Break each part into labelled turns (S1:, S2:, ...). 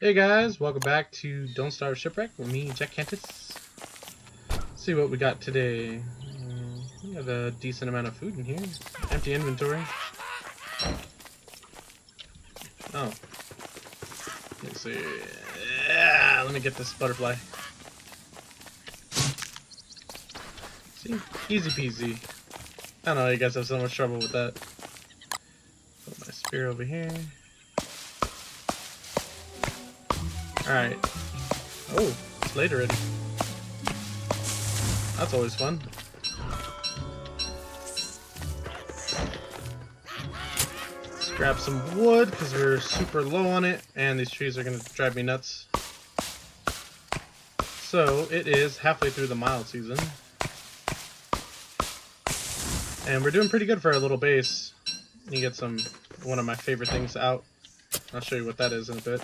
S1: Hey guys, welcome back to Don't Starve Shipwreck with me, Jack Kantus. Let's see what we got today. We have a decent amount of food in here. Empty inventory. Oh. Let's see. Yeah, let me get this butterfly. See? Easy peasy. I don't know, you guys have so much trouble with that. Put my spear over here. Alright. Oh, it's late already. That's always fun. Let's grab some wood because we're super low on it and these trees are going to drive me nuts. So it is halfway through the mild season. And we're doing pretty good for our little base. You get one of my favorite things out. I'll show you what that is in a bit.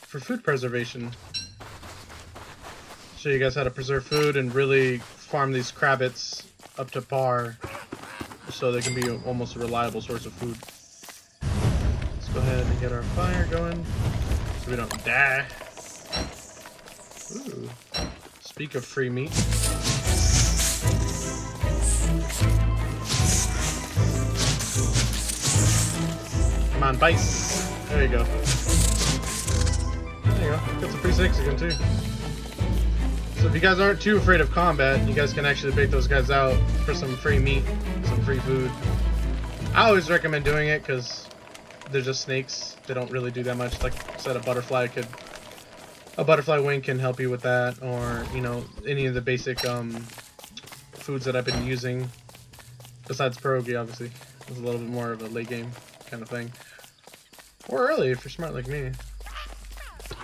S1: For food preservation. Show you guys how to preserve food and really farm these crabbits up to par so they can be almost a reliable source of food. Let's go ahead and get our fire going so we don't die. Ooh. Speak of free meat. Come on, bite. There you go. There you go. Got some free snakes again too. So if you guys aren't too afraid of combat, you guys can actually bait those guys out for some free meat, some free food. I always recommend doing it because they're just snakes. They don't really do that much. Like I said, a butterfly wing can help you with that, or you know, any of the basic foods that I've been using. Besides pierogi, obviously, it's a little bit more of a late game kind of thing, or early if you're smart like me.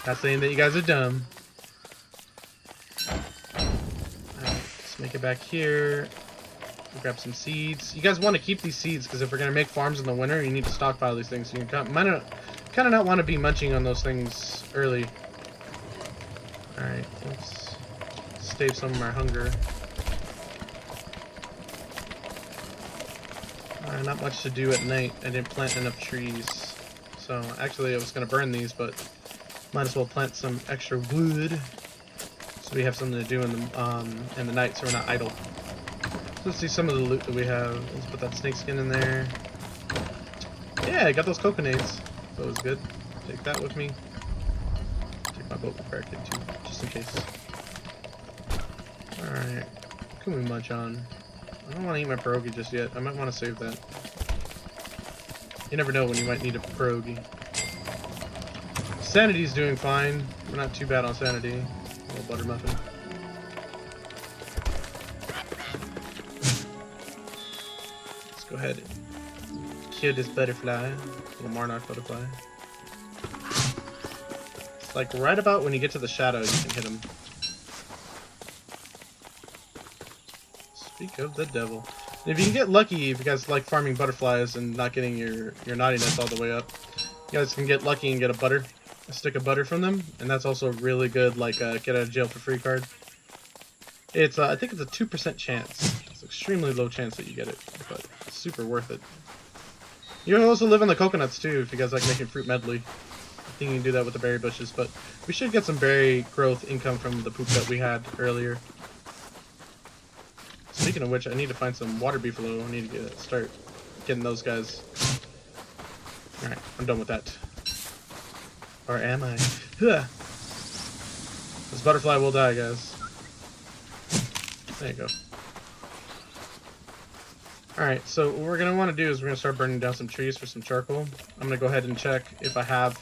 S1: Not saying that you guys are dumb. Alright, let's make it back here. We'll grab some seeds. You guys want to keep these seeds because if we're going to make farms in the winter, you need to stockpile these things. So you kind of not want to be munching on those things early. Alright, let's stave some of our hunger. Not much to do at night. I didn't plant enough trees. So actually I was going to burn these, but might as well plant some extra wood so we have something to do in the night so we're not idle. So let's see some of the loot that we have. Let's put that snake skin in there. Yeah, I got those coconuts. That was good. Take that with me. Take my boat repair kit too, just in case. Alright. What can we munch on? I don't want to eat my pierogi just yet. I might want to save that. You never know when you might need a pierogi. Sanity's doing fine. We're not too bad on sanity. A little butter muffin. Let's go ahead and kill this butterfly. Little monarch butterfly. It's like right about when you get to the shadow, you can hit him. Speak of the devil. If you can get lucky, if you guys like farming butterflies and not getting your naughtiness all the way up, you guys can get lucky and get a stick of butter from them, and that's also really good, like get out of jail for free card. It's I think it's a 2% chance. It's an extremely low chance that you get it, but it's super worth it. You can also live on the coconuts too if you guys like making fruit medley. I think you can do that with the berry bushes, but we should get some berry growth income from the poop that we had earlier. Speaking of which, I need to find some water beefalo. I need to start getting those guys. Alright, I'm done with that. Or am I? Huh. This butterfly will die, guys. There you go. Alright, so what we're going to want to do is we're going to start burning down some trees for some charcoal. I'm going to go ahead and check if I have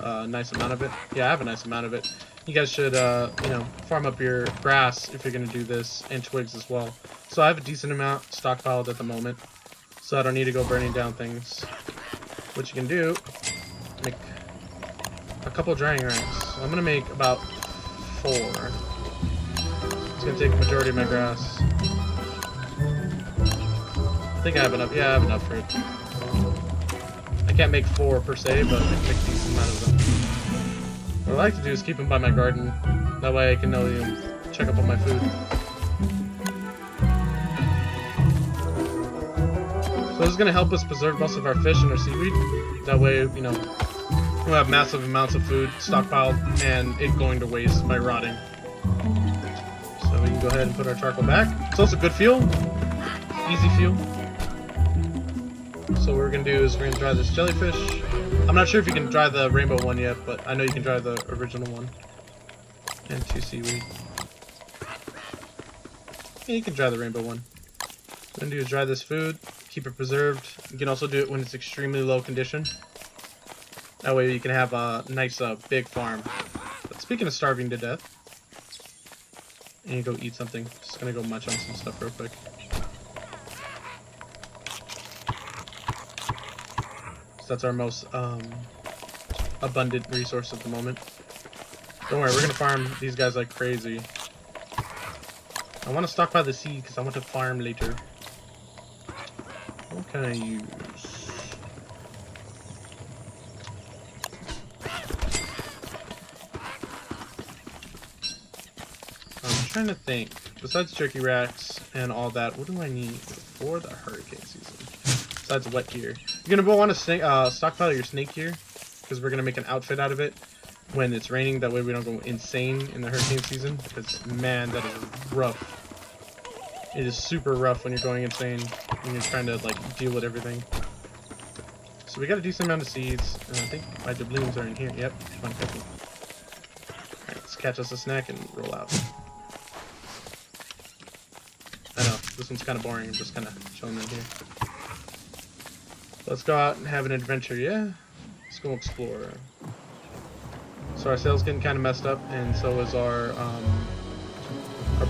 S1: a nice amount of it. Yeah, I have a nice amount of it. You guys should, you know, farm up your grass if you're going to do this, and twigs as well. So I have a decent amount stockpiled at the moment, so I don't need to go burning down things. What you can do, make a couple drying racks. I'm going to make about 4. It's going to take the majority of my grass. I think I have enough. Yeah, I have enough for it. I can't make 4 per se, but I can make a decent amount of them. What I like to do is keep them by my garden. That way I can check up on my food. So this is going to help us preserve most of our fish and our seaweed. That way, you know, We'll have massive amounts of food stockpiled and it going to waste by rotting. So we can go ahead and put our charcoal back. It's also good fuel. Easy fuel. So what we're going to do is we're going to dry this jellyfish. I'm not sure if you can dry the rainbow one yet, but I know you can dry the original one. And 2 seaweed. Yeah, you can dry the rainbow one. What I'm going to do is dry this food, keep it preserved. You can also do it when it's extremely low condition. That way you can have a nice big farm. But speaking of starving to death, I need to go eat something. Just going to go munch on some stuff real quick. So that's our most abundant resource at the moment. Don't worry, we're going to farm these guys like crazy. I want to stockpile the seed because I want to farm later. What can I use? I'm trying to think. Besides jerky racks and all that, what do I need for the hurricane season? Besides wet gear. You're going to want to stockpile your snake gear because we're going to make an outfit out of it when it's raining. That way we don't go insane in the hurricane season because, man, that is rough. It is super rough when you're going insane when you're trying to like deal with everything. So we got a decent amount of seeds, and I think my doubloons are in here. Yep, come on, catch them. Alright, let's catch us a snack and roll out. I know, this one's kind of boring. I'm just kind of chilling in here. Let's go out and have an adventure, yeah? Let's go explore. So our sail's getting kind of messed up, and so is our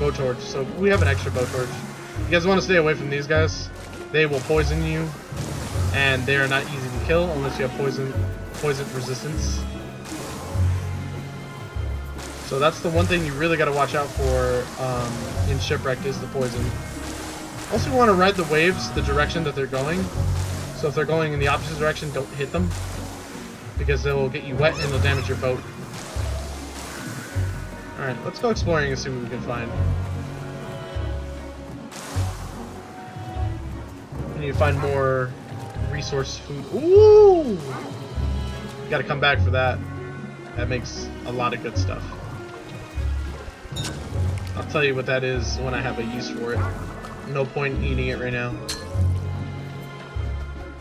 S1: bow torch. So we have an extra bow torch. You guys want to stay away from these guys. They will poison you, and they are not easy to kill unless you have poison resistance. So that's the one thing you really got to watch out for in Shipwrecked is the poison. Also, you want to ride the waves the direction that they're going. So if they're going in the opposite direction, don't hit them because they'll get you wet and they'll damage your boat. Alright, let's go exploring and see what we can find. We need to find more resource food. Ooh! You gotta come back for that. That makes a lot of good stuff. I'll tell you what that is when I have a use for it. No point in eating it right now.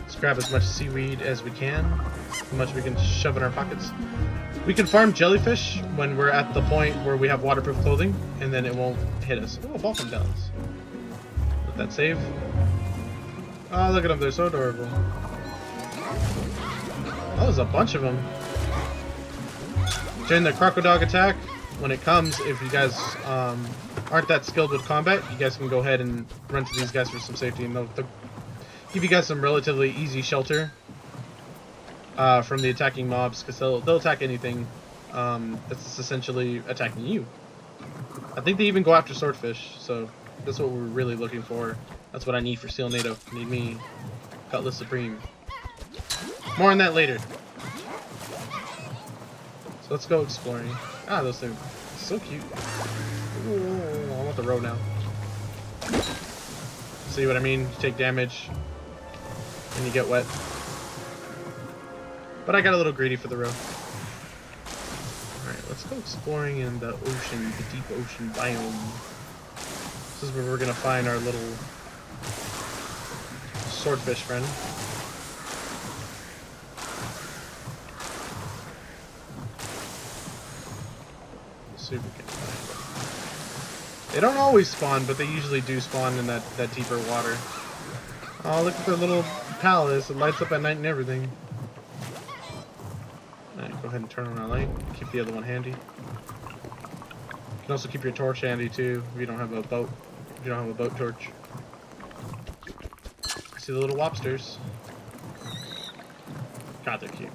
S1: Let's grab as much seaweed as we can. As much we can shove in our pockets. We can farm jellyfish when we're at the point where we have waterproof clothing, and then it won't hit us. Oh, Falcon Bells. Let that save. Oh, look at them. They're so adorable. Oh, there's a bunch of them. During the crocodile attack, when it comes, if you guys aren't that skilled with combat, you guys can go ahead and run to these guys for some safety, and they'll give you guys some relatively easy shelter from the attacking mobs, because they'll attack anything that's essentially attacking you. I think they even go after swordfish, so that's what we're really looking for. That's what I need for Steel NATO. I need me Cutlass Supreme. More on that later. So let's go exploring. Ah, those things. So cute. Ooh, I want the row now. See what I mean? You take damage and you get wet. But I got a little greedy for the row. Alright, let's go exploring in the ocean, the deep ocean biome. This is where we're gonna find our little swordfish friend. Let's see if we can find it. They don't always spawn, but they usually do spawn in that deeper water. Oh, look at their little palace. It lights up at night and everything. Alright, go ahead and turn on our light. Keep the other one handy. You can also keep your torch handy too if you don't have a boat. If you don't have a boat torch. See the little lobsters? God, they're cute.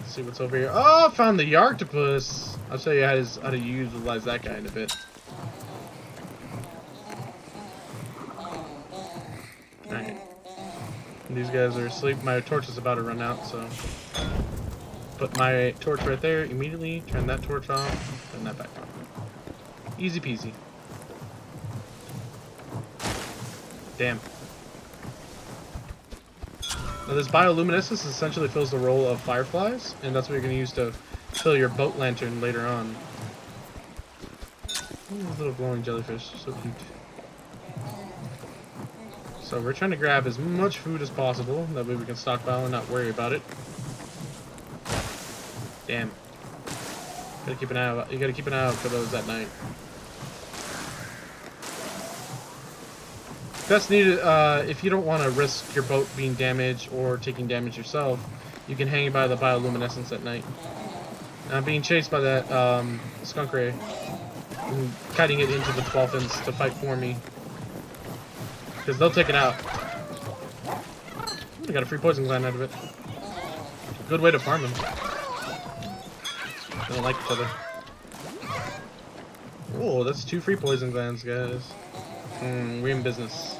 S1: Let's see what's over here. Oh, I found the Yarctopus. I'll show you how to utilize that guy in a bit. Alright. These guys are asleep. My torch is about to run out, so put my torch right there immediately. Turn that torch off. Turn that back on. Easy peasy. Damn. Now this bioluminescence essentially fills the role of fireflies, and that's what you're going to use to fill your boat lantern later on. Ooh, little glowing jellyfish, so cute. So we're trying to grab as much food as possible, that way we can stockpile and not worry about it. Damn. Gotta keep an eye out. You gotta keep an eye out for those at night. Best needed, if you don't want to risk your boat being damaged or taking damage yourself, you can hang by the bioluminescence at night. I'm being chased by that skunk ray. I'm kiting it into the dolphins to fight for me. Because they'll take it out. I got a free poison gland out of it. Good way to farm them. They don't like each other. Oh, that's 2 free poison glands, guys. We're in business.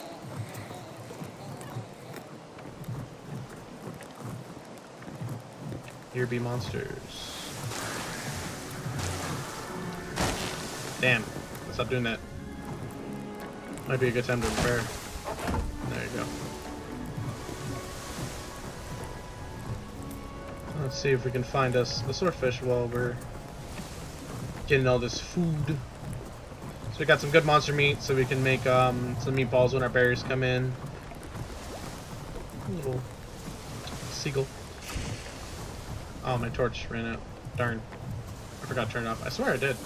S1: Here be monsters. Damn. Stop doing that. Might be a good time to repair. There you go. Let's see if we can find us a swordfish while we're getting all this food. So we got some good monster meat, so we can make some meatballs when our berries come in. A little seagull. Oh, my torch ran out. Darn. I forgot to turn it off. I swear I did.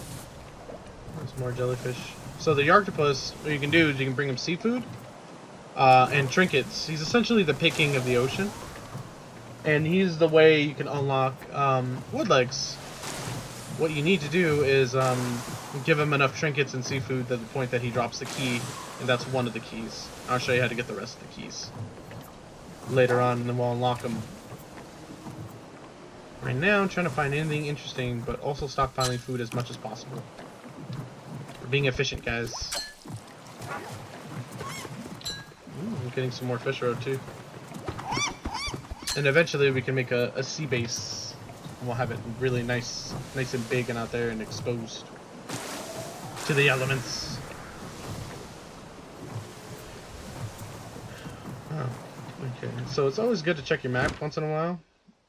S1: There's more jellyfish. So the octopus, what you can do is you can bring him seafood and trinkets. He's essentially the picking of the ocean. And he's the way you can unlock wood legs. What you need to do is give him enough trinkets and seafood to the point that he drops the key, and that's one of the keys. I'll show you how to get the rest of the keys later on, and then we'll unlock them. Right now, I'm trying to find anything interesting, but also stockpiling food as much as possible. We're being efficient, guys. I'm getting some more fish roe too. And eventually we can make a sea base. And we'll have it really nice and big and out there and exposed to the elements. Oh, okay. So it's always good to check your map once in a while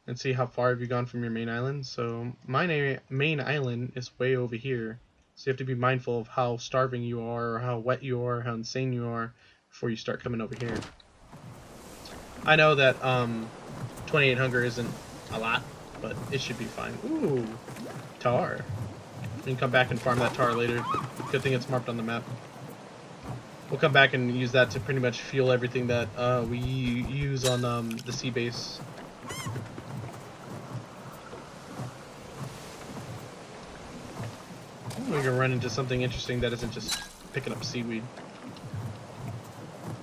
S1: and see how far have you gone from your main island. So my main island is way over here. So you have to be mindful of how starving you are, or how wet you are, how insane you are before you start coming over here. I know that 28 hunger isn't a lot, but it should be fine. Ooh, tar. We can come back and farm that tar later. Good thing it's marked on the map. We'll come back and use that to pretty much fuel everything that we use on the sea base. We're gonna run into something interesting that isn't just picking up seaweed.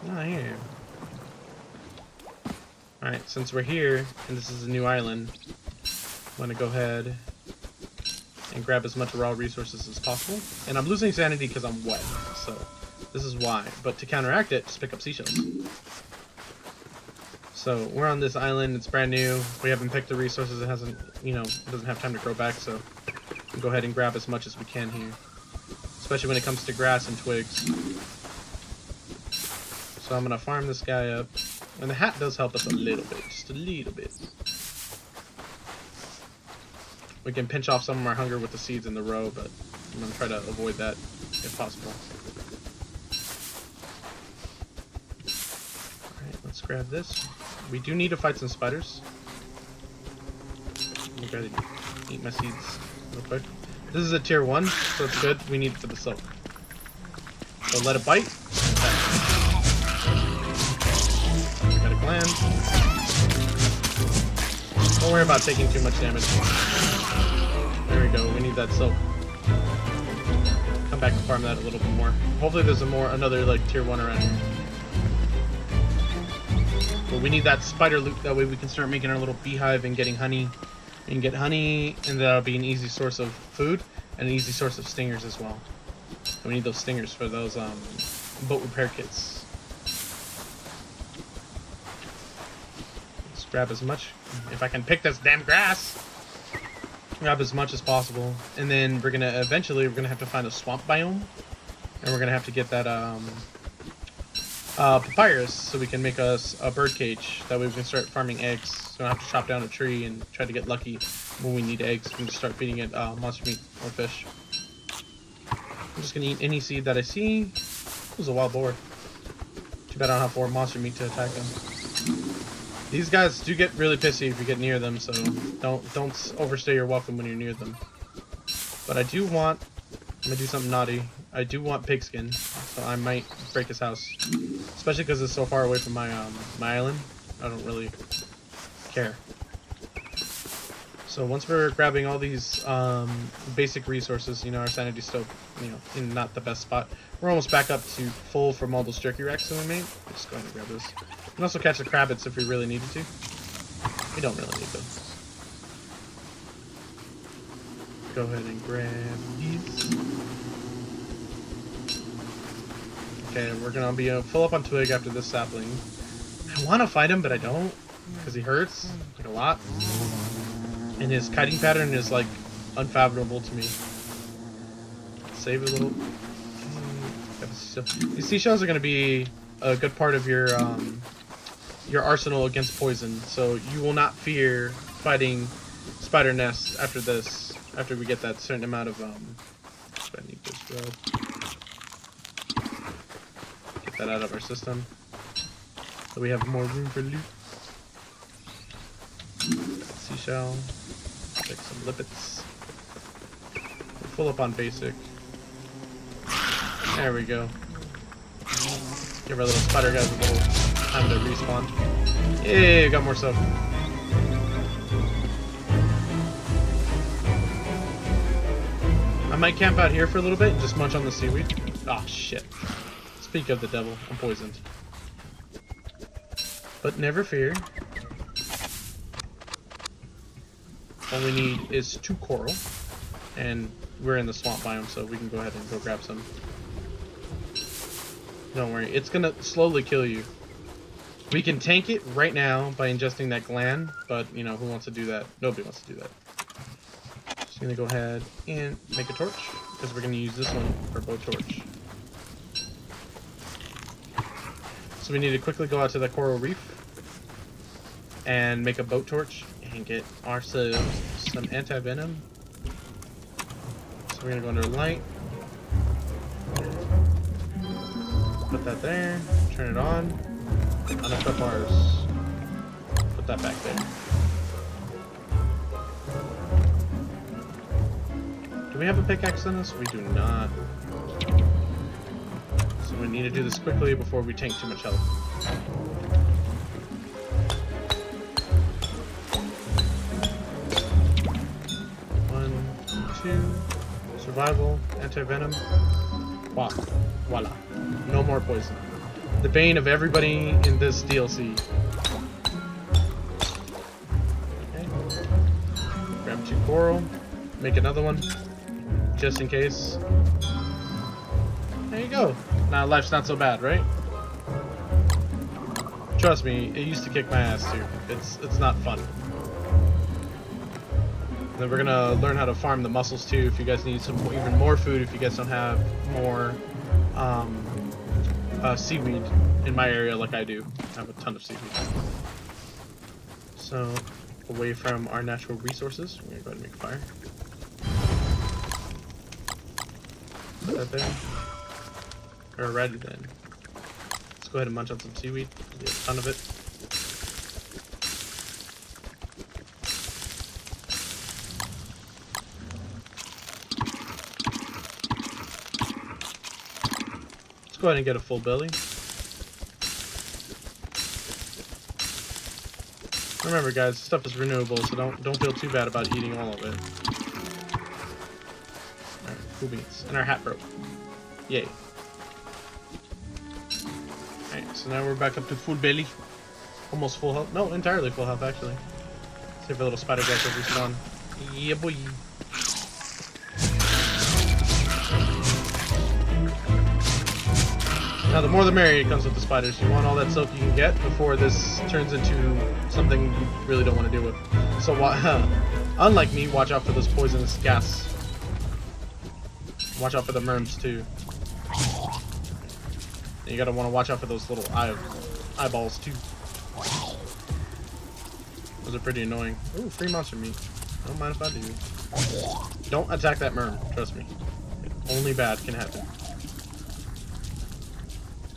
S1: Not here. Alright, since we're here, and this is a new island, I'm gonna go ahead and grab as much raw resources as possible. And I'm losing sanity because I'm wet, so this is why. But to counteract it, just pick up seashells. So we're on this island, it's brand new, we haven't picked the resources, it hasn't, you know, it doesn't have time to grow back, so we'll go ahead and grab as much as we can here. Especially when it comes to grass and twigs. So I'm gonna farm this guy up. And the hat does help us a little bit, just a little bit. We can pinch off some of our hunger with the seeds in the row, but I'm gonna try to avoid that if possible. Alright, let's grab this. We do need to fight some spiders. I'm gonna eat my seeds real quick. This is a tier 1, so it's good. We need it for the silk. So let it bite. Got a gland. Don't worry about taking too much damage. There we go. We need that silk. Come back and farm that a little bit more. Hopefully there's another like tier 1 around here. But we need that spider loot, that way we can start making our little beehive and getting honey. We can get honey, and that'll be an easy source of food and an easy source of stingers as well. And we need those stingers for those boat repair kits. Let's grab as much, if I can pick this damn grass, grab as much as possible. And then we're gonna eventually have to find a swamp biome, and we're gonna have to get that papyrus so we can make us a bird cage. That way we can start farming eggs. So we don't have to chop down a tree and try to get lucky when we need eggs. We can just start feeding it monster meat or fish. I'm just gonna eat any seed that I see. It was a wild boar. Too bad I don't have 4 monster meat to attack them. These guys do get really pissy if you get near them, so don't overstay your welcome when you're near them. But I do want, I'm gonna do something naughty. I do want pigskin, so I might break his house, especially because it's so far away from my my island. I don't really care. So once we're grabbing all these basic resources, you know, our sanity's still, you know, in not the best spot. We're almost back up to full from all those jerky racks that we made. Let's go ahead and grab those. We can also catch the crabbits if we really needed to. We don't really need them. Go ahead and grab these. Okay, we're gonna be full up on twig after this sapling. I want to fight him, but I don't, because he hurts like a lot. And his kiting pattern is like unfathomable to me. Save a little. These seashells are going to be a good part of your arsenal against poison. So you will not fear fighting spider nests after this. After we get that certain amount of I need this rope. Get that out of our system. So we have more room for loot. Seashell. Take some lippets. We're full up on basic. There we go. Give our little spider guys a little time to respawn. Yay, got more stuff. I might camp out here for a little bit and just munch on the seaweed. Ah, shit. Speak of the devil, I'm poisoned. But never fear. All we need is 2 coral, and we're in the swamp biome, so we can go ahead and go grab some. Don't worry, it's gonna slowly kill you. We can tank it right now by ingesting that gland, but you know, who wants to do that? Nobody wants to do that. Just gonna go ahead and make a torch, because we're gonna use this one for bow torch. So we need to quickly go out to the coral reef and make a boat torch and get ourselves some anti-venom. So we're gonna go under light. Put that there, turn it on, unequip ours, put that back there. Do we have a pickaxe on us? We do not. So we need to do this quickly before we tank too much health. 2, survival, anti-venom. Wow. Voila. No more poison. The bane of everybody in this DLC. Okay. Grab 2 coral. Make another one. Just in case. There you go. Now life's not so bad, right? Trust me, it used to kick my ass too. It's not fun. Then we're gonna learn how to farm the mussels too. If you guys need some even more food, if you guys don't have more seaweed in my area like I do. I have a ton of seaweed. So away from our natural resources, we're gonna go ahead and make a fire. Put that there. Alrighty then. Let's go ahead and munch on some seaweed. We have a ton of it. Go ahead and get a full belly. Remember guys, stuff is renewable, so don't feel too bad about eating all of it. Alright, cool beans. And our hat broke. Yay. Alright, so now we're back up to full belly. Almost full health. No, entirely full health actually. See if a little spider guys will respawn. Yeah boy. Now, the more the merrier comes with the spiders. You want all that silk you can get before this turns into something you really don't want to deal with. So, unlike me, watch out for this poisonous gas. Watch out for the merms, too. And you gotta want to watch out for those little eyeballs too. Those are pretty annoying. Ooh, free monster meat. I don't mind if I do. Don't attack that merm, trust me. Only bad can happen.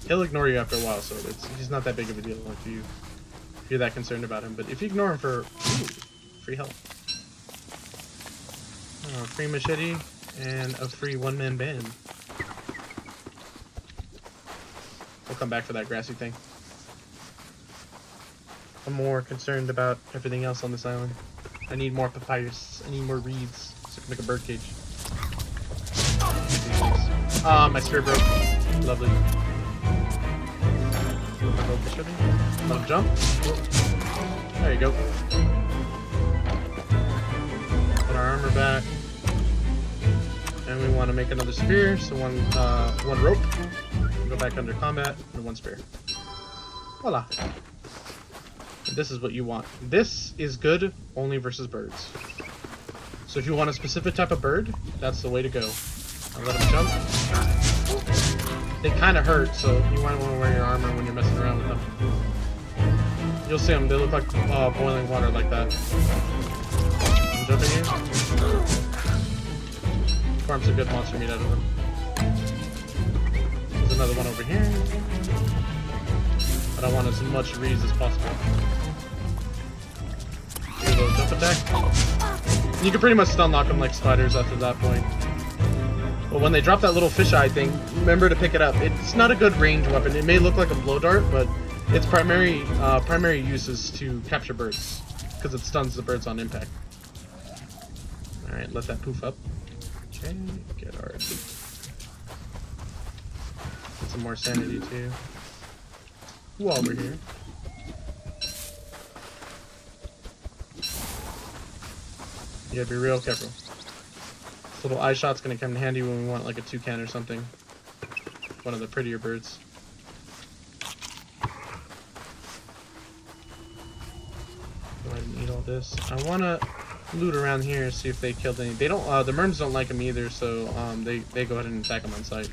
S1: He'll ignore you after a while, so he's not that big of a deal if you're that concerned about him. But if you ignore him for free health, free machete, and a free one-man band. We'll come back for that grassy thing. I'm more concerned about everything else on this island. I need more papyrus. I need more reeds so I can make a bird cage. Ah, my spear broke. Lovely. Let him jump. There you go. Put our armor back. And we want to make another spear, so one rope. Go back under combat, and one spear. Voila. And this is what you want. This is good only versus birds. So if you want a specific type of bird, that's the way to go. I'll let them jump. They kind of hurt, so you might want to wear your armor when you're messing around with them. You'll see them, they look like boiling water like that. I'm jumping here. Farm some good monster meat out of them. There's another one over here. But I want as much reeds as possible. Here we go, jump attack. You can pretty much stun lock them like spiders after that point. But when they drop that little fisheye thing, remember to pick it up. It's not a good range weapon. It may look like a blow dart, but its primary use is to capture birds, because it stuns the birds on impact. Alright, let that poof up. Okay, get our... Get some more sanity too. While we're here. You gotta be real careful. This little eye shot's gonna come in handy when we want like a toucan or something. One of the prettier birds. Go ahead and eat all this. I wanna loot around here, see if they killed any. They don't. The merms don't like them either, so they go ahead and attack them on sight.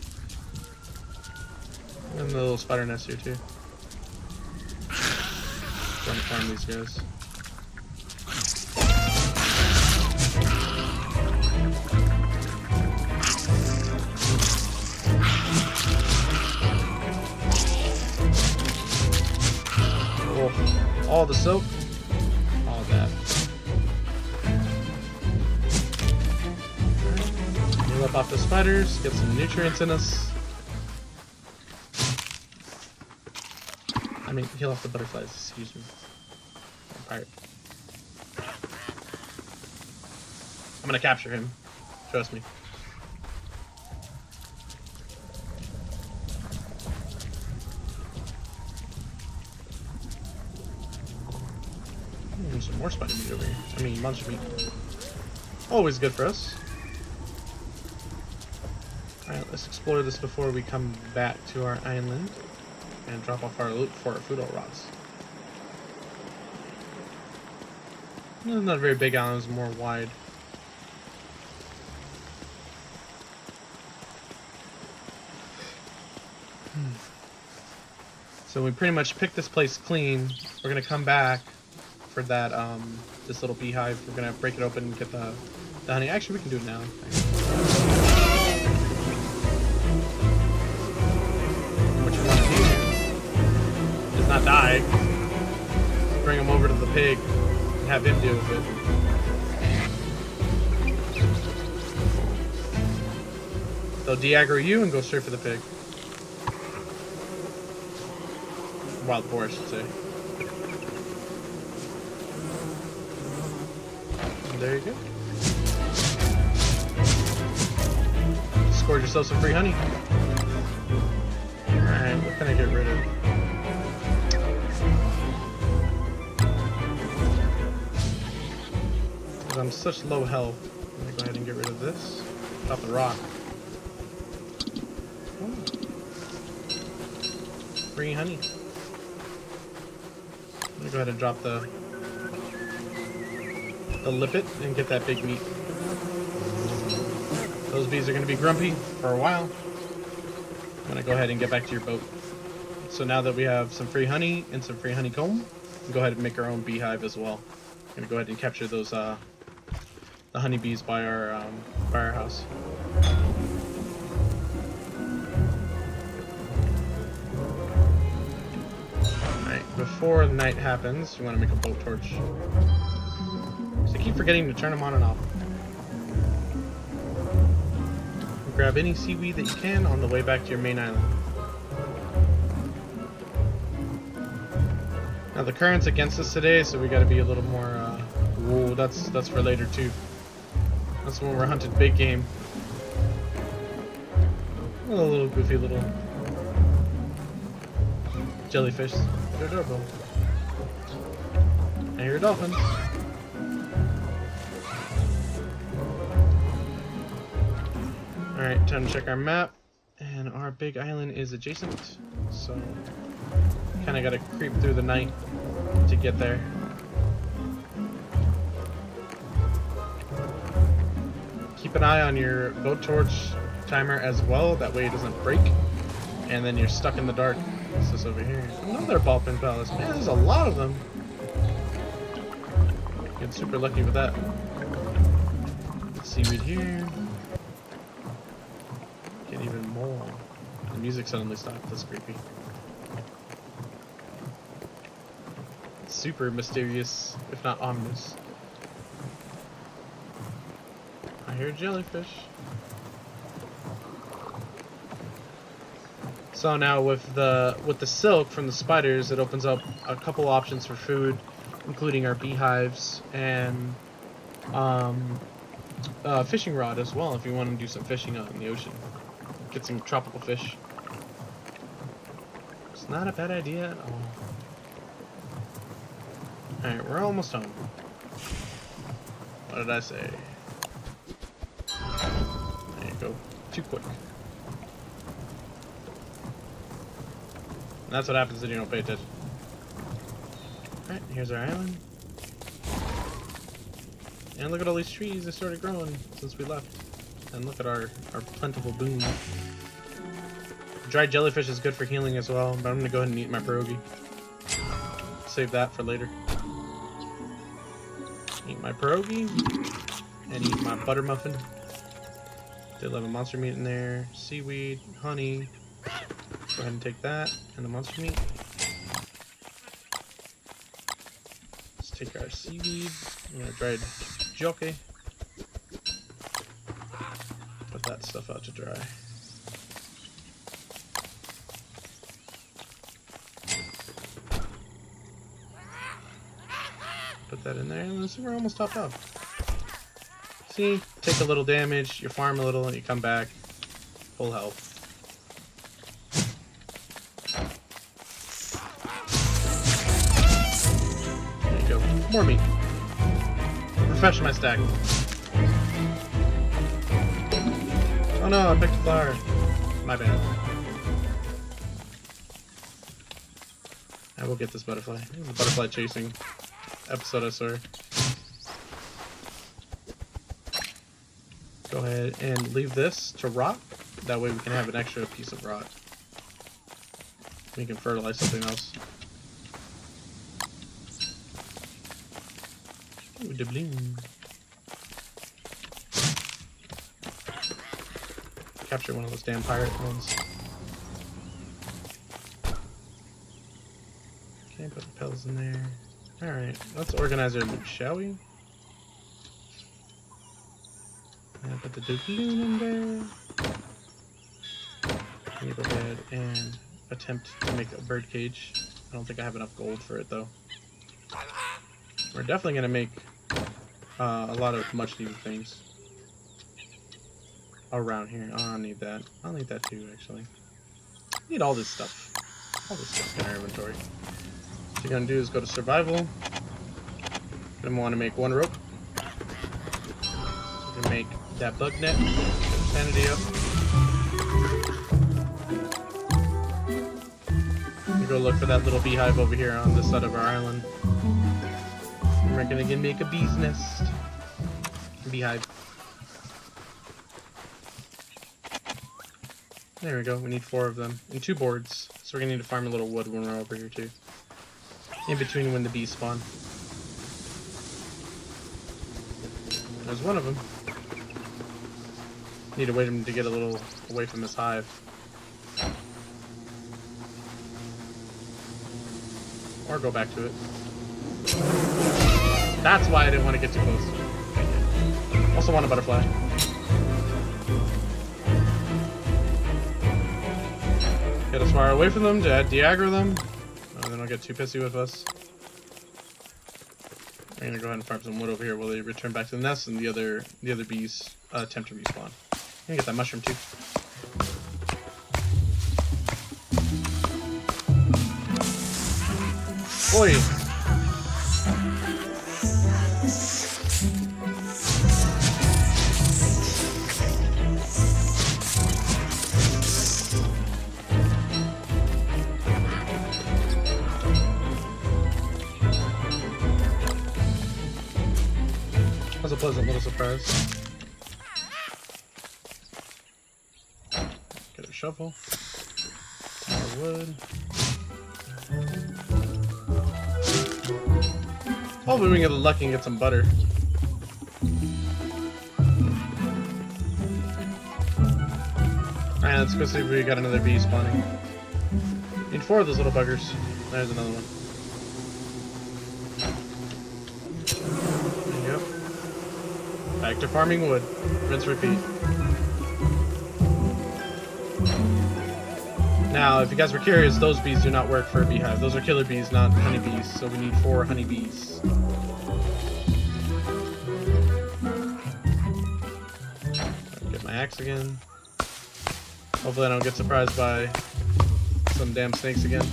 S1: And the little spider nest here too. Trying to farm these guys. All the soap, all that. Heal up off the spiders, get some nutrients in us. I mean, heal off the butterflies, excuse me. Pirate. I'm gonna capture him, trust me. Some more spider meat over here. I mean, monster meat. Always good for us. Alright, let's explore this before we come back to our island and drop off our loot for our food rods. It's not a very big island, it's more wide. So we pretty much picked this place clean. We're gonna come back for that this little beehive. We're gonna break it open and get the honey. Actually, we can do it now. What you want to do is not die. Bring him over to the pig and have him deal with it. They'll de-aggro you and go straight for the pig. Wild boar, I should say. There you go. Scored yourself some free honey. Alright, what can I get rid of? Because I'm such low health, I'm gonna go ahead and get rid of this. Drop the rock. Oh. Free honey. I'm gonna go ahead and drop the lippet and get that big meat. Those bees are going to be grumpy for a while. I'm going to go ahead and get back to your boat. So now that we have some free honey and some free honeycomb, we'll go ahead and make our own beehive as well. I'm gonna go ahead and capture those the honeybees by our house. Alright, before the night happens, you want to make a boat torch. So keep forgetting to turn them on and off. Grab any seaweed that you can on the way back to your main island. Now the current's against us today, so we got to be a little more. Whoa, that's for later too. That's when we're hunting big game. A little goofy little jellyfish. They're adorable. I hear dolphins. Alright, time to check our map. And our big island is adjacent. So, kind of got to creep through the night to get there. Keep an eye on your boat torch timer as well. That way it doesn't break. And then you're stuck in the dark. What's this over here? Another ball pin palace. Man, there's a lot of them. Get super lucky with that. Seaweed here. Get even more. The music suddenly stopped. That's creepy. Super mysterious, if not ominous. I hear jellyfish. So now with the silk from the spiders, it opens up a couple options for food, including our beehives and fishing rod as well. If you want to do some fishing out in the ocean, get some tropical fish. It's not a bad idea at all. All right, we're almost home. What did I say? There you go. Too quick. And that's what happens when you don't pay attention. Alright, here's our island. And look at all these trees that started growing since we left. And look at our plentiful boom. Dried jellyfish is good for healing as well, but I'm gonna go ahead and eat my pierogi. Save that for later. Eat my pierogi and eat my butter muffin. Did have a monster meat in there, seaweed, honey. Go ahead and take that and the monster meat. Let's take our seaweed. I'm gonna dried jockey. Put that stuff out to dry. Put that in there, and we're almost topped up. See, take a little damage, you farm a little, and you come back full health. There you go, more meat. Refresh my stack. Oh no, I picked a flower. My bad. I will get this butterfly. It was a butterfly chasing episode I saw. Go ahead and leave this to rot. That way we can have an extra piece of rot. We can fertilize something else. Ooh, doubling. Capture one of those damn pirate ones. Okay, put the petals in there. Alright, let's organize our loot, shall we? And put the doubloon in there. Let me go ahead and attempt to make a bird cage. I don't think I have enough gold for it though. We're definitely going to make a lot of much needed things around here. Oh, I'll need that. I'll need that too, actually. Need all this stuff. All this stuff in our inventory. What you're going to do is go to survival. Then we want to make one rope. So we can make that bug net. Sanity up. We go look for that little beehive over here on this side of our island. And we're going to make a bee's nest. Beehive. There we go. We need 4 of them and 2 boards. So we're gonna need to farm a little wood when we're over here too. In between when the bees spawn. There's one of them. Need to wait him to get a little away from this hive. Or go back to it. That's why I didn't want to get too close. Also want a butterfly. Get as far away from them to de-aggro them. And then they'll get too pissy with us. I'm gonna go ahead and farm some wood over here while they return back to the nest and the other bees attempt to respawn. I'm gonna get that mushroom too. Boy! That was a pleasant little surprise. Get a shovel. More wood. Hopefully we can get lucky and get some butter. Alright, let's go see if we got another bee spawning. Need 4 of those little buggers. There's another one. There you go. Back to farming wood. Rinse, repeat. Now, if you guys were curious, those bees do not work for a beehive. Those are killer bees, not honeybees. So we need 4 honeybees. Get my axe again. Hopefully I don't get surprised by some damn snakes again.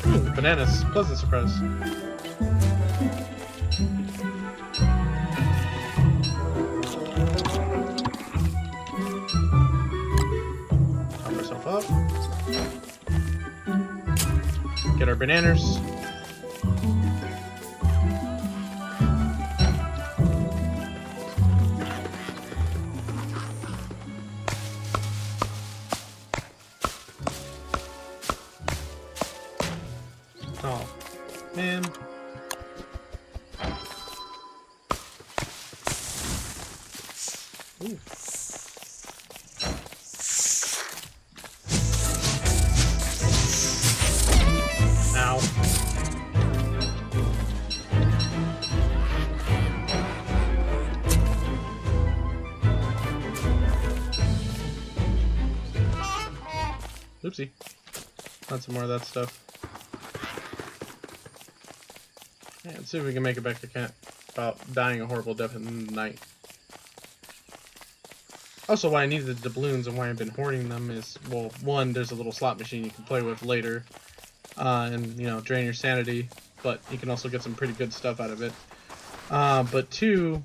S1: Ooh, bananas. Pleasant surprise. Up. Get our bananas. Oh, man. Ooh. Oopsie. Not some more of that stuff. Yeah, let's see if we can make it back to camp without dying a horrible death in the night. Also, why I needed the doubloons and why I've been hoarding them is, well, one, there's a little slot machine you can play with later. And, you know, drain your sanity. But you can also get some pretty good stuff out of it. But two,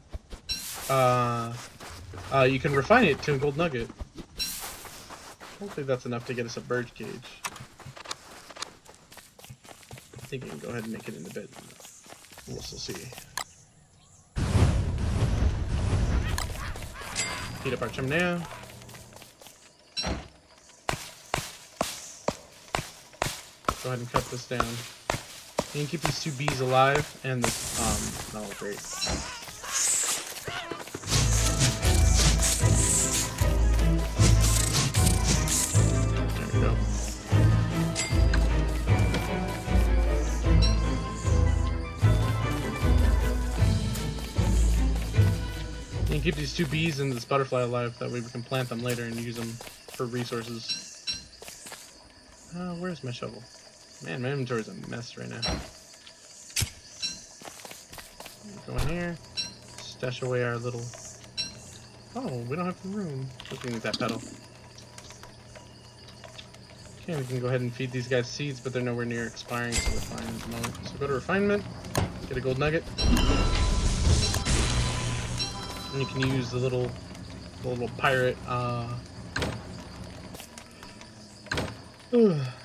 S1: you can refine it to a gold nugget. Hopefully that's enough to get us a bird cage. I think we can go ahead and make it into bed. We'll also see. Heat up our chimney. Go ahead and cut this down. You can keep these 2 bees alive and this, oh great. You can keep these 2 bees and this butterfly alive, that way we can plant them later and use them for resources. Where's my shovel? Man, my inventory's a mess right now. Go in here, stash away our little... Oh, we don't have the room. We can get that petal. Okay, we can go ahead and feed these guys seeds, but they're nowhere near expiring, so we're fine at the moment. So go to refinement, get a gold nugget. And you can use the little pirate,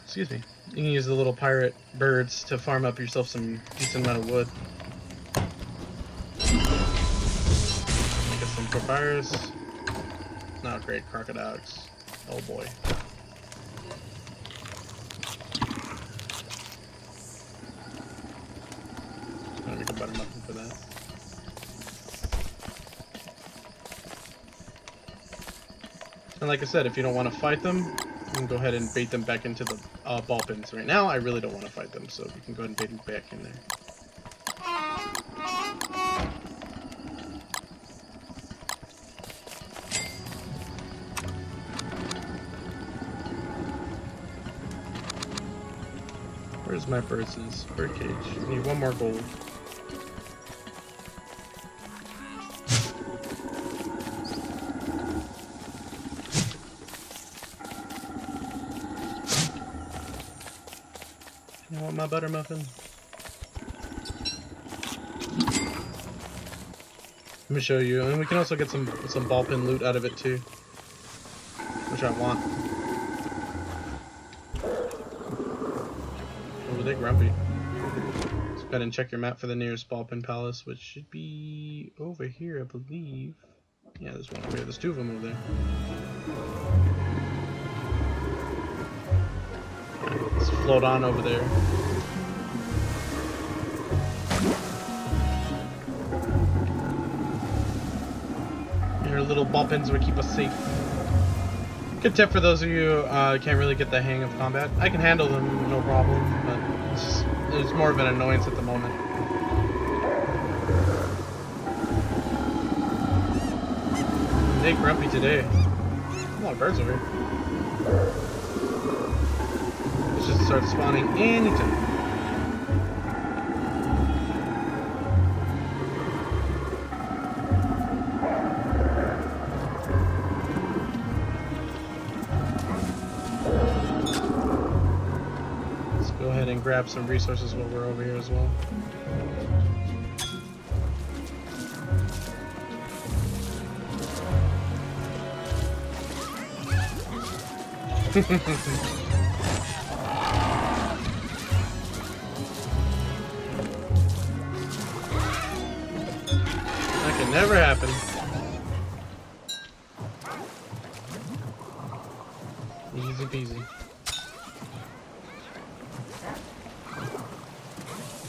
S1: excuse me. You can use the little pirate birds to farm up yourself some decent amount of wood. Make us some papyrus. Not great crocodiles. Oh boy. make a butter muffin for that. And like I said, if you don't want to fight them, you can go ahead and bait them back into the ball pins. Right now, I really don't want to fight them, so we can go ahead and bait them back in there. Where's my birds' bird cage? I need one more gold. You want my butter muffin? Let me show you, and we can also get some ball pin loot out of it too, which I want. Oh, they're grumpy. Let's go ahead and check your map for the nearest ball pin palace, which should be over here, I believe. Yeah, there's one over here. There's two of them over there. Let's float on over there. Your little ball pins would keep us safe. Good tip for those of you who can't really get the hang of combat. I can handle them, no problem, but it's more of an annoyance at the moment. They grumpy today. A lot of birds over here. Let's just start spawning anytime. Let's go ahead and grab some resources while we're over here as well. That can never happen. Easy peasy.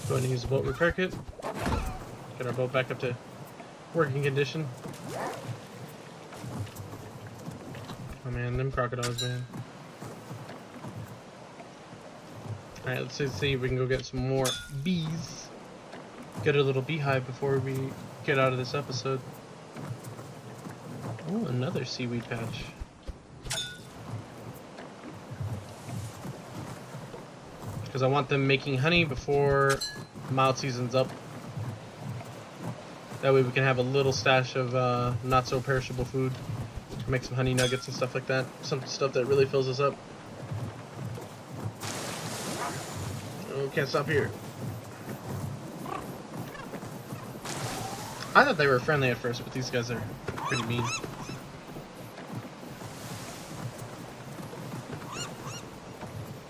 S1: Go ahead and use the boat repair kit. Get our boat back up to working condition. Oh man, them crocodiles, man. Alright, let's see if we can go get some more bees. Get a little beehive before we get out of this episode. Oh, another seaweed patch. Because I want them making honey before mild season's up. That way we can have a little stash of not so perishable food. Make some honey nuggets and stuff like that. Some stuff that really fills us up. Oh, can't stop here. I thought they were friendly at first, but these guys are pretty mean.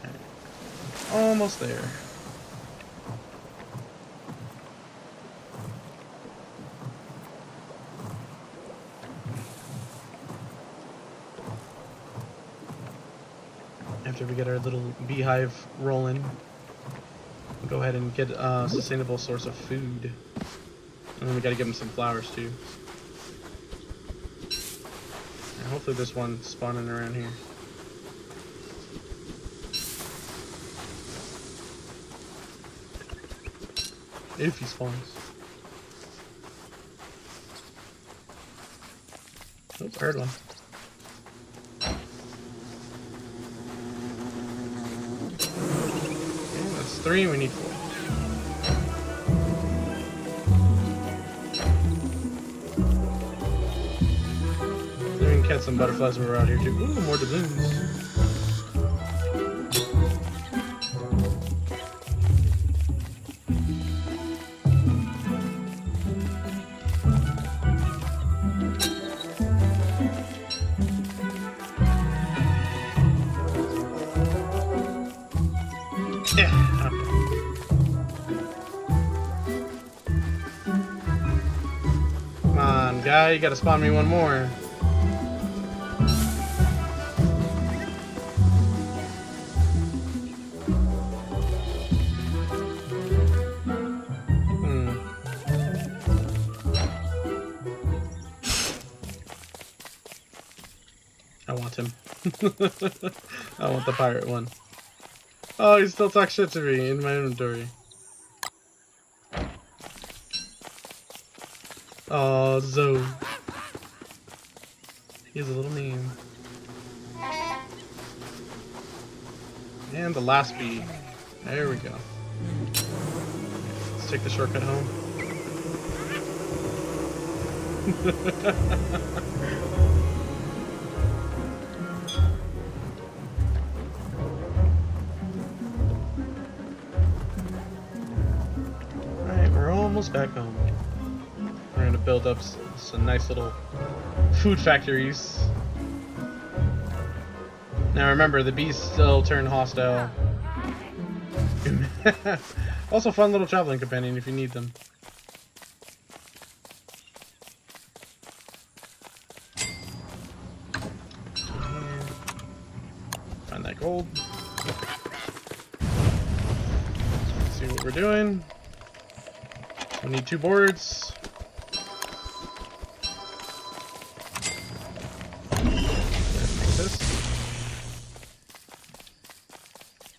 S1: Okay. Almost there. After we get our little beehive rolling, we'll go ahead and get a sustainable source of food. And then we gotta give them some flowers too. And hopefully there's one spawning around here. If he spawns. Oh, I heard one. Okay, that's 3, we need 4. Catch some butterflies when we're out here too. Ooh, more doubloons. Yeah. Come on, guy, you gotta spawn me one more. want him. I want the pirate one. Oh, he still talks shit to me in my inventory. Oh, Zoe. He's a little mean. And the last bee. There we go. Let's take the shortcut home. Alright, we're almost back home. We're going to build up some nice little food factories. Now remember, the bees still turn hostile. Also, fun little traveling companion if you need them. Find that gold. Let's see what we're doing. We need 2 boards.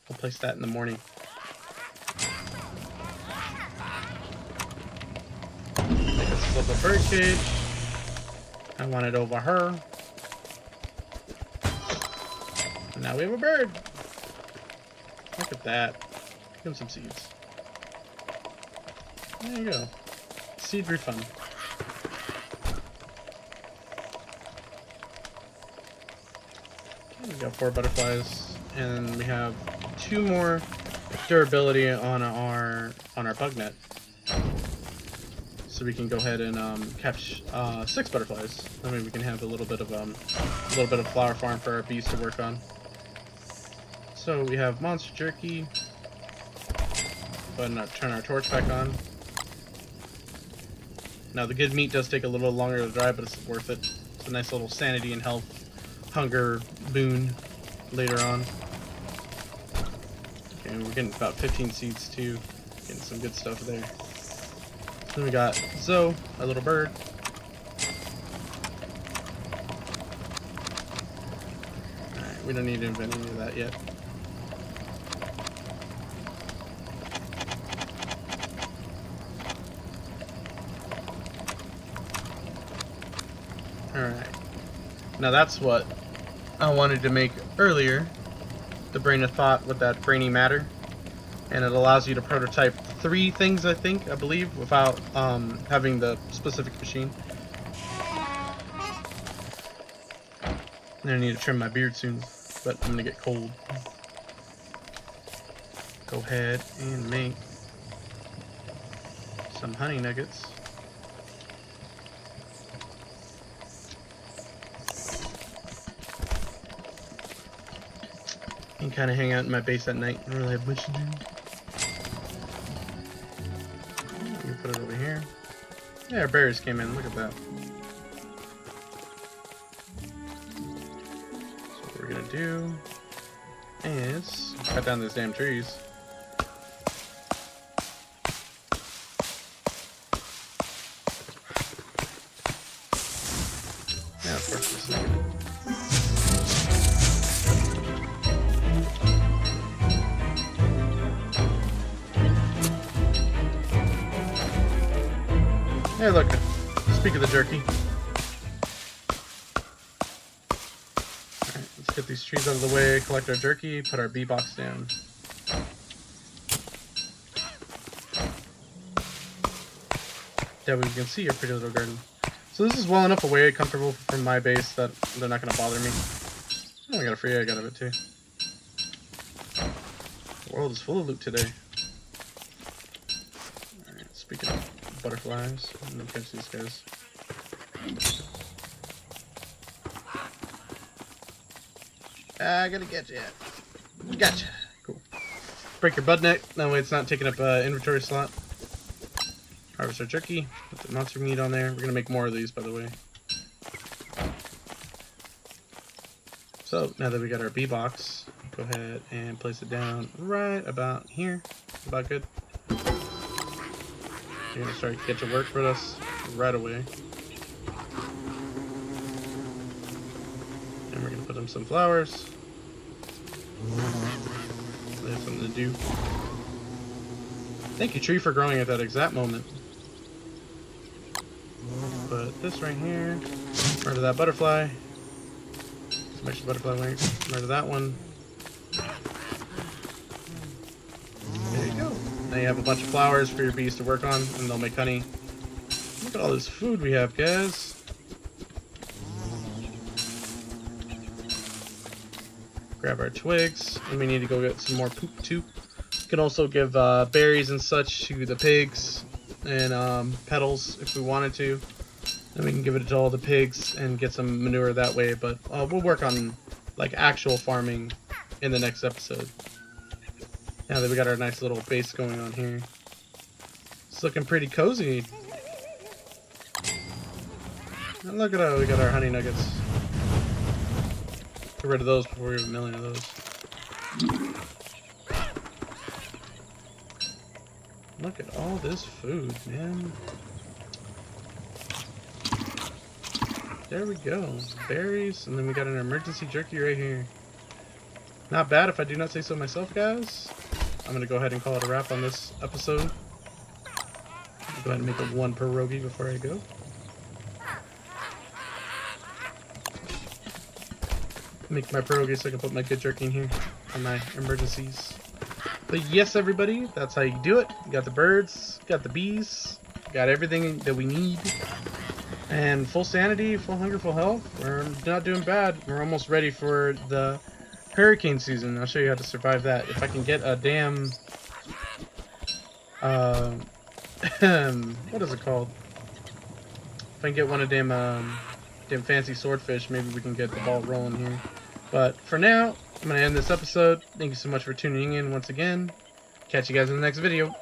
S1: I'll place that in the morning. Make us a little bird cage. I want it over her. And now we have a bird. Look at that. Give him some seeds. There you go. Seed refund. Okay, we got 4 butterflies, and we have 2 more durability on our bug net, so we can go ahead and catch 6 butterflies. That way we can have a little bit of flower farm for our bees to work on. So we have monster jerky. Go ahead and turn our torch back on. Now the good meat does take a little longer to dry, but it's worth it. It's a nice little sanity and health, hunger boon later on. Okay, and we're getting about 15 seeds too. Getting some good stuff there. So then we got Zoe, our little bird. Alright, we don't need to invent any of that yet. Alright. Now that's what I wanted to make earlier. The brain of thought with that brainy matter. And it allows you to prototype 3 things, I believe, without having the specific machine. And I need to trim my beard soon, but I'm gonna get cold. Go ahead and make some honey nuggets. And kind of hang out in my base at night. I don't really have much to do. Let me put it over here. Yeah, our berries came in. Look at that. So what we're gonna do is cut down those damn trees. Yeah, of course, this negative. Hey, look. Speak of the jerky. Alright, let's get these trees out of the way, collect our jerky, put our bee box down. That way we can see our pretty little garden. So this is well enough away, comfortable from my base that they're not going to bother me. Oh, I got a free egg out of it too. The world is full of loot today. Alright, speaking of butterflies, I'm gonna catch these guys. I gotta get you. Gotcha. Cool. Break your bud neck, that way it's not taking up an inventory slot. Harvest our jerky, put the monster meat on there. We're gonna make more of these, by the way. So now that we got our bee box, go ahead and place it down right about here. About good. You're gonna start to get to work for us right away. And we're gonna put them some flowers. They have something to do. Thank you, tree, for growing at that exact moment. Put this right here. Murder that butterfly. Some extra butterfly wings. Murder that one. There you go. Now you have a bunch of flowers for your bees to work on, and they'll make honey. Look at all this food we have, guys. Grab our twigs, and we need to go get some more poop too. We can also give berries and such to the pigs, and petals if we wanted to. Then we can give it to all the pigs and get some manure that way, but we'll work on like actual farming in the next episode. Now that we got our nice little base going on here. It's looking pretty cozy. And look at how we got our honey nuggets. Get rid of those before we have a million of those. Look at all this food, man. There we go. Berries, and then we got an emergency jerky right here. Not bad if I do not say so myself, guys. I'm going to go ahead and call it a wrap on this episode. Go ahead and make it one per RoG before I go. Make my pierogi so I can put my good jerky in here for my emergencies. But yes, everybody, that's how you do it. You got the birds, got the bees, got everything that we need. And full sanity, full hunger, full health. We're not doing bad. We're almost ready for the hurricane season. I'll show you how to survive that. If I can get a damn... what is it called? If I can get one of them damn fancy swordfish, maybe we can get the ball rolling here. But for now, I'm going to end this episode. Thank you so much for tuning in once again. Catch you guys in the next video.